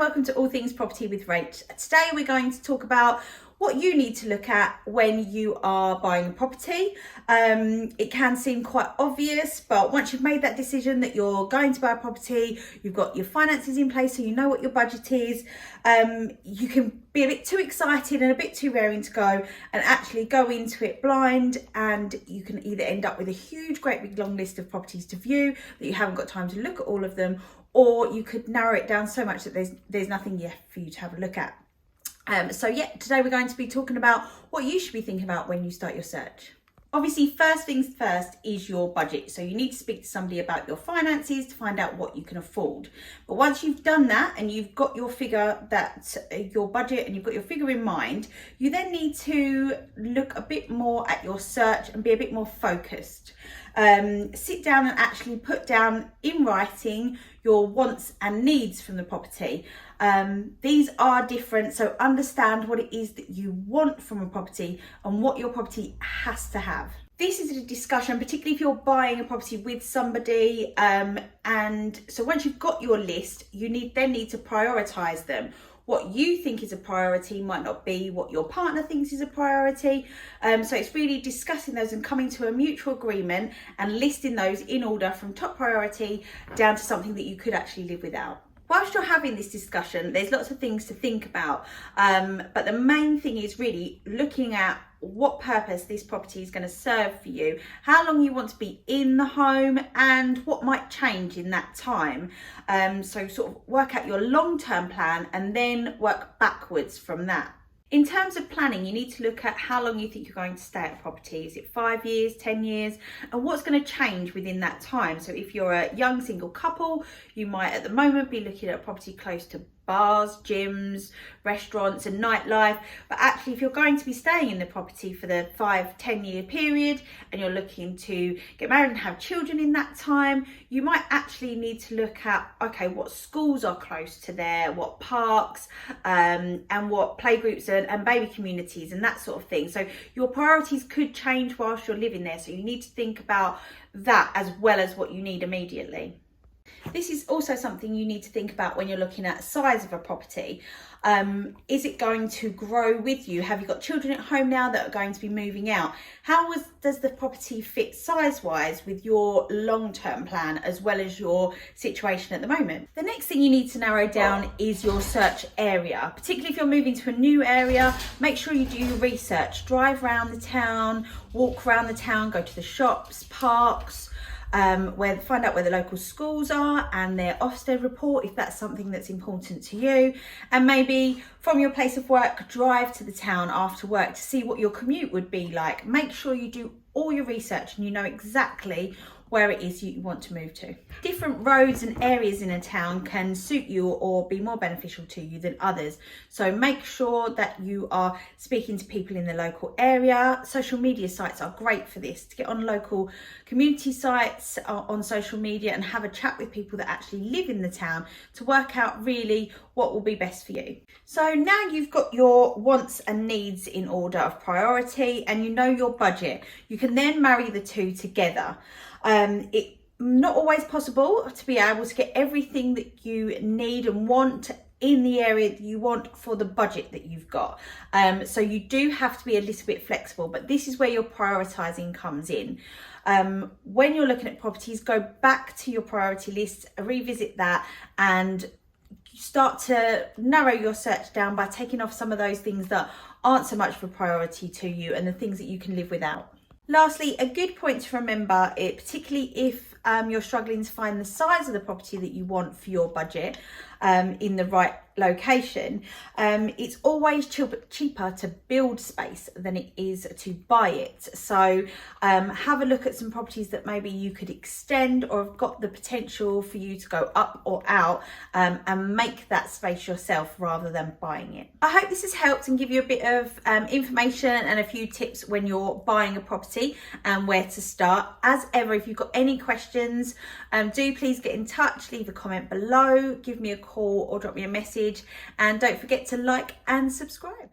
welcome to All Things Property with Rach. Today we're going to talk about what you need to look at when you are buying a property. It can seem quite obvious, but once you've made that decision that you're going to buy a property, you've got your finances in place so you know what your budget is, you can be a bit too excited and a bit too raring to go and actually go into it blind, and you can either end up with a huge, great big long list of properties to view that you haven't got time to look at all of them, or you could narrow it down so much that there's nothing left for you to have a look at. Today we're going to be talking about what you should be thinking about when you start your search. Obviously, first things first is your budget. So you need to speak to somebody about your finances to find out what you can afford. But once you've done that and you've got your figure, your budget, and you've got your figure in mind, you then need to look a bit more at your search and be a bit more focused. Sit down and actually put down in writing your wants and needs from the property. These are different, so understand what it is that you want from a property and what your property has to have. This is a discussion, particularly if you're buying a property with somebody, and so once you've got your list, you then need to prioritise them. What you think is a priority might not be what your partner thinks is a priority. So it's really discussing those and coming to a mutual agreement and listing those in order from top priority down to something that you could actually live without. Whilst you're having this discussion, there's lots of things to think about, but the main thing is really looking at what purpose this property is going to serve for you, how long you want to be in the home, and what might change in that time. So sort of work out your long-term plan and then work backwards from that. In terms of planning, you need to look at how long you think you're going to stay at a property. Is it 5 years, 10 years, and what's going to change within that time? So if you're a young single couple, you might at the moment be looking at a property close to bars, gyms, restaurants and nightlife. But actually, if you're going to be staying in the property for the 5-10 year period and you're looking to get married and have children in that time, you might actually need to look at, okay, what schools are close to there, what parks, and what playgroups and baby communities and that sort of thing. So your priorities could change whilst you're living there. So you need to think about that as well as what you need immediately. This is also something you need to think about when you're looking at the size of a property. Is it going to grow with you? Have you got children at home now that are going to be moving out? Does the property fit size-wise with your long-term plan as well as your situation at the moment? The next thing you need to narrow down is your search area. Particularly if you're moving to a new area, make sure you do your research. Drive around the town, walk around the town, go to the shops, parks, find out where the local schools are and their Ofsted report if that's something that's important to you, and maybe from your place of work drive to the town after work to see what your commute would be like. Make sure you do all your research and you know exactly where it is you want to move to. Different roads and areas in a town can suit you or be more beneficial to you than others. So make sure that you are speaking to people in the local area. Social media sites are great for this, to get on local community sites on social media and have a chat with people that actually live in the town to work out really what will be best for you. So now you've got your wants and needs in order of priority and you know your budget, you can then marry the two together. It's not always possible to be able to get everything that you need and want in the area that you want for the budget that you've got. So you do have to be a little bit flexible, but this is where your prioritizing comes in. When you're looking at properties, go back to your priority list, revisit that, and start to narrow your search down by taking off some of those things that aren't so much of a priority to you and the things that you can live without. Lastly, a good point to remember, particularly if you're struggling to find the size of the property that you want for your budget in the right location, it's always cheaper to build space than it is to buy it. So have a look at some properties that maybe you could extend or have got the potential for you to go up or out, and make that space yourself rather than buying it. I hope this has helped and give you a bit of information and a few tips when you're buying a property and where to start. As ever, if you've got any questions, do please get in touch, leave a comment below, give me a call or drop me a message, and don't forget to like and subscribe.